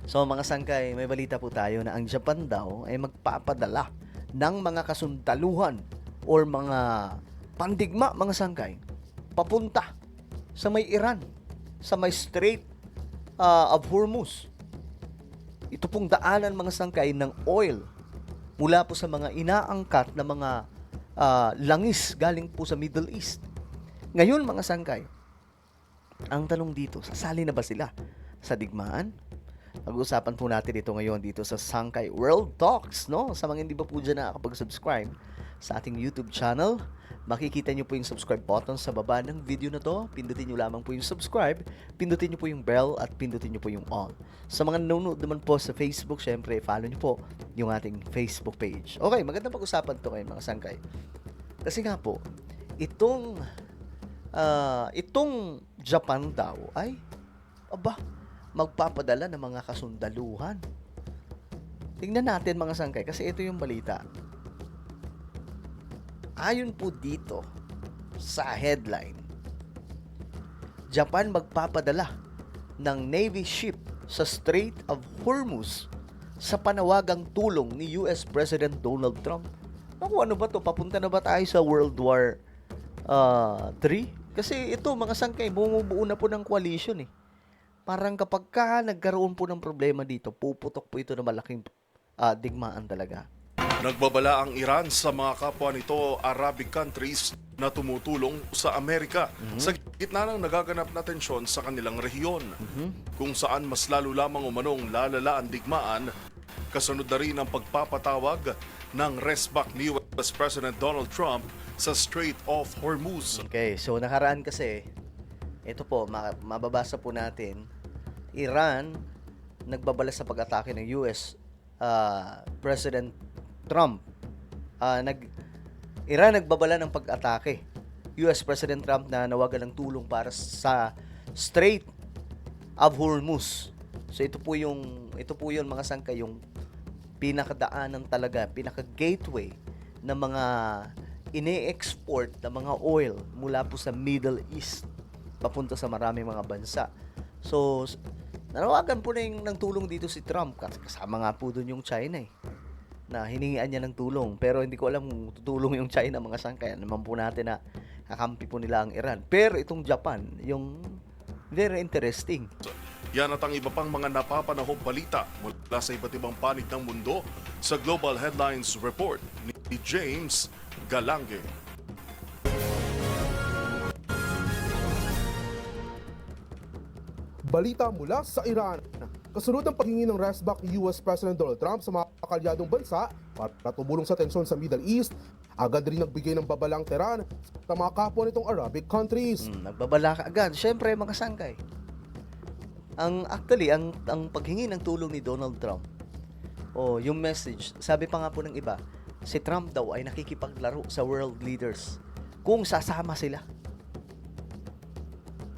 So mga sangkay, may balita po tayo na ang Japan daw ay magpapadala ng mga kasundaluhan or mga pandigma mga sangkay papunta sa may Iran, sa may Strait of Hormuz. Ito pong daanan mga sangkay ng oil mula po sa mga inaangkat na mga langis galing po sa Middle East. Ngayon mga sangkay, ang tanong dito, sasali na ba sila sa digmaan? Pag-uusapan po natin ito ngayon dito sa Sangkay World Talks, no? Sa mga hindi pa po dyan nakakapag-subscribe sa ating YouTube channel, makikita nyo po yung subscribe button sa baba ng video na to. Pindutin nyo lamang po yung subscribe, pindutin nyo po yung bell, at pindutin nyo po yung all. Sa mga nanonood naman po sa Facebook, syempre, follow nyo po yung ating Facebook page. Okay, magandang pag-usapan to ngayon mga Sangkay. Kasi nga po, itong Japan daw ay, magpapadala ng mga kasundaluhan. Tingnan natin mga sangkay kasi ito yung balita. Ayon po dito sa headline, Japan magpapadala ng Navy ship sa Strait of Hormuz sa panawagang tulong ni US President Donald Trump. Naku, ano ba to? Papunta na ba tayo sa World War 3? Kasi ito mga sangkay, bumubuo na po ng coalition eh. Parang kapag nagkaroon po ng problema dito, puputok po ito ng malaking digmaan talaga. Nagbabala ang Iran sa mga kapwa nito Arabic countries na tumutulong sa Amerika sa gitna ng nagaganap na tensyon sa kanilang rehiyon, kung saan mas lalo lamang umanong lalala ang digmaan, kasunod na rin ang pagpapatawag ng resback ni US President Donald Trump sa Strait of Hormuz. Okay, so nakaraan kasi, ito po, mababasa po natin, Iran nagbabala sa pag-atake ng US President Trump. Iran nagbabala ng pag-atake. US President Trump na nawagan ng tulong para sa Strait of Hormuz. So ito po yung mga sangkay, yung pinakadaanan talaga, pinaka-gateway ng mga ine-export na mga oil mula po sa Middle East papunta sa maraming mga bansa. So nanawagan po ng tulong dito si Trump, kasama nga po doon yung China na hiningian niya ng tulong. Pero hindi ko alam kung tutulong yung China mga sangkay. Naman po natin na kakampi po nila ang Iran. Pero itong Japan, yung very interesting. Yan at ang iba pang mga napapanahong balita mula sa iba't ibang panig ng mundo sa Global Headlines Report ni James Galange. Balita mula sa Iran. Kasunod ng paghingi ng resback ni US President Donald Trump sa mga kalyadong bansa para tumulong sa tensyon sa Middle East, agad rin nagbigay ng babalang Tehran sa mga kapwa nitong Arabic countries. Nagbabala ka agad. Siyempre, mga sangkay. Ang paghingi ng tulong ni Donald Trump, yung message, sabi pa nga po ng iba, si Trump daw ay nakikipaglaro sa world leaders kung sasama sila.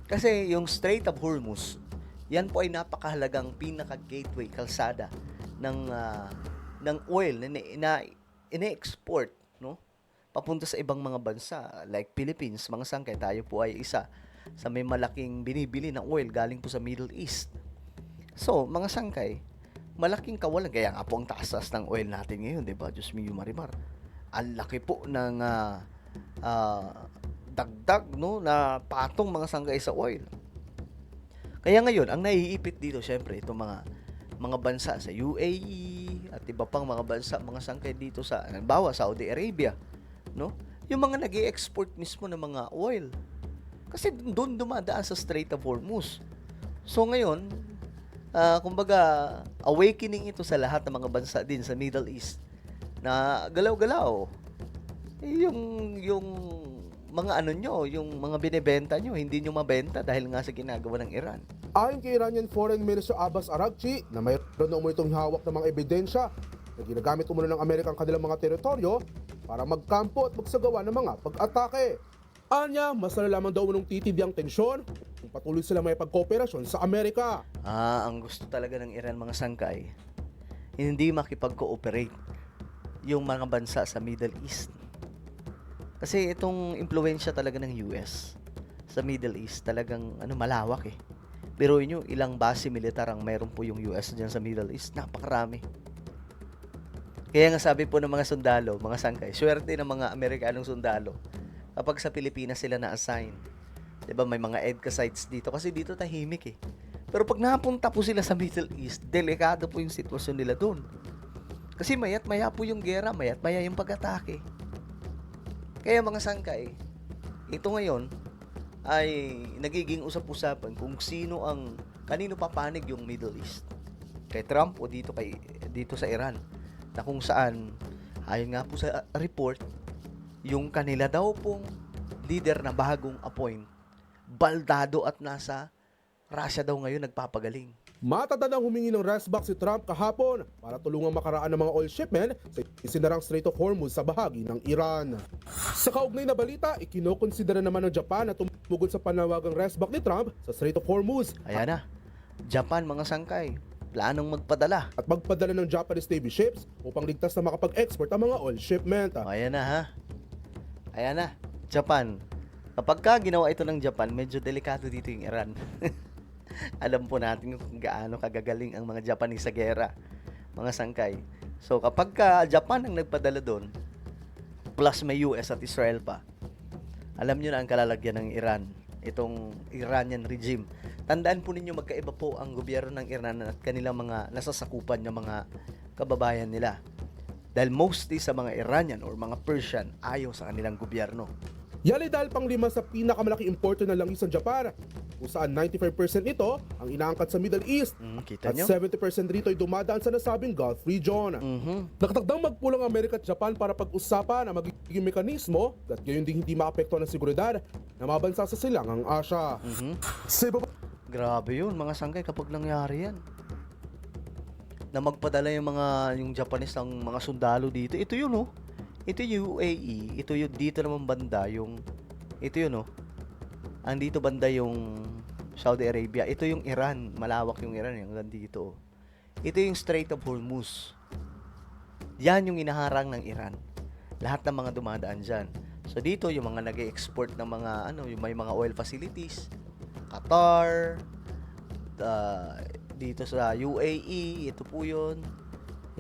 Kasi yung Strait of Hormuz, yan po ay napakahalagang pinaka-gateway, kalsada ng oil na ine-export, no? Papunta sa ibang mga bansa like Philippines, mga sangkay, tayo po ay isa sa may malaking binibili ng oil galing po sa Middle East. So, mga sangkay, malaking kawalan. Kaya nga po ang taas ng oil natin ngayon, di ba? Diyos mio marimar. Ang laki po ng dagdag, no, na patong mga sangkay sa oil. Kaya ngayon, ang naiipit dito, syempre, itong mga bansa sa UAE at iba pang mga bansa, mga sangkay dito sa, halimbawa, Saudi Arabia, no? Yung mga nag-i-export mismo ng mga oil. Kasi doon dumadaan sa Strait of Hormuz. So ngayon, kumbaga, awakening ito sa lahat ng mga bansa din sa Middle East na galaw-galaw. Yung mga yung mga binebenta nyo, hindi nyo mabenta dahil nga sa ginagawa ng Iran. Ayon kay Iranian Foreign Minister Abbas Araghchi na mayroon na umano itong hawak ng mga ebidensya na ginagamit umano ng Amerika ang kanilang mga teritoryo para magkampo at magsagawa ng mga pag-atake. Anya, mas lamang daw unong titindi ang tensyon kung patuloy sila may pagkooperasyon sa Amerika. Ang gusto talaga ng Iran mga sangkay, hindi makipag-cooperate yung mga bansa sa Middle East. Kasi itong impluwensya talaga ng US sa Middle East talagang malawak Pero inyo, ilang base militar ang mayroon po yung US dyan sa Middle East? Napakarami. Kaya nga sabi po ng mga sundalo, mga sangkay, swerte ng mga Amerikanong sundalo kapag sa Pilipinas sila na-assign. 'Di ba, may mga EDCA sites dito kasi dito tahimik eh. Pero pag napunta po sila sa Middle East, delikado po yung sitwasyon nila doon. Kasi mayat maya po yung gera, mayat maya yung pag-atake. Kaya mga sangkay, ito ngayon ay nagiging usap-usapan kung kanino papanig yung Middle East. Kay Trump o dito sa Iran, na kung saan ayon nga po sa report, yung kanila daw pong leader na bagong appoint, baldado at nasa Russia daw ngayon nagpapagaling. Matadadang humingi ng rest back si Trump kahapon para tulungang makaraan ng mga oil shipment sa isinarang Strait of Hormuz sa bahagi ng Iran. Sa kaugnay na balita, ikinokonsidera naman ng Japan na tumugod sa panawagang rest back ni Trump sa Strait of Hormuz Ayan na, Japan mga sangkay, planong magpadala. at magpadala ng Japanese Navy ships upang ligtas na makapag-export ang mga oil shipment. Ayan na ha. Ayan na, Japan. Kapag ka ginawa ito ng Japan, medyo delikado dito yung Iran. Alam po natin kung gaano kagagaling ang mga Japanese sa gera, mga sangkay. So kapag ka Japan ang nagpadala doon, plus may US at Israel pa, alam nyo na ang kalalagyan ng Iran, itong Iranian regime. Tandaan po ninyo, magkaiba po ang gobyerno ng Iran at kanilang mga nasasakupan ng mga kababayan nila. Dahil mostly sa mga Iranian or mga Persian, ayaw sa kanilang gobyerno. Yali dahil pang-lima sa pinakamalaki importer ng langis ng Japan, kung saan 95% nito ang inaangkat sa Middle East Kita at nyo? 70% rito ay dumadaan sa nasabing Gulf region. Nakatagdang magpulang ang Amerika at Japan para pag-usapan ang magiging mekanismo at gayon din hindi maapektuhan ng seguridad ng mga bansa sa silangang Asya. Sa iba Grabe yun, mga sangkay, kapag nangyari yan. Na magpadala yung Japanese ng mga sundalo dito. Ito yun, oh. Ito yung UAE. Ito yung dito naman banda, ito yun, oh. Ang dito banda yung Saudi Arabia. Ito yung Iran. Malawak yung Iran, yung hanggang dito, oh. Ito yung Strait of Hormuz. Yan yung inaharang ng Iran. Lahat ng mga dumadaan dyan. So dito, yung mga nag-export ng mga, yung may mga oil facilities, Qatar, dito sa UAE, ito po yun,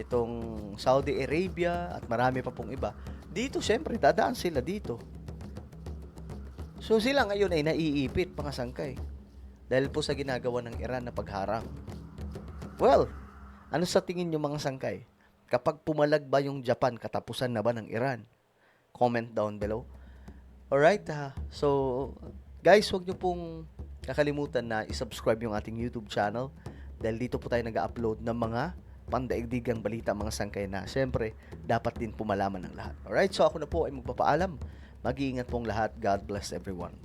itong Saudi Arabia, at marami pa pong iba. Dito, syempre, dadaan sila dito. So, sila ngayon ay naiipit, mga sangkay. Dahil po sa ginagawa ng Iran na pagharang. Well, ano sa tingin nyo, mga sangkay? Kapag pumalag ba yung Japan, katapusan na ba ng Iran? Comment down below. Alright, so, guys, huwag nyo pong kakalimutan na isubscribe yung ating YouTube channel dahil dito po tayo nag-upload ng mga pandaigdigang balita, mga sangkay na syempre dapat din po malaman ng lahat. Alright, so ako na po ay magpapaalam. Mag-iingat pong lahat. God bless everyone.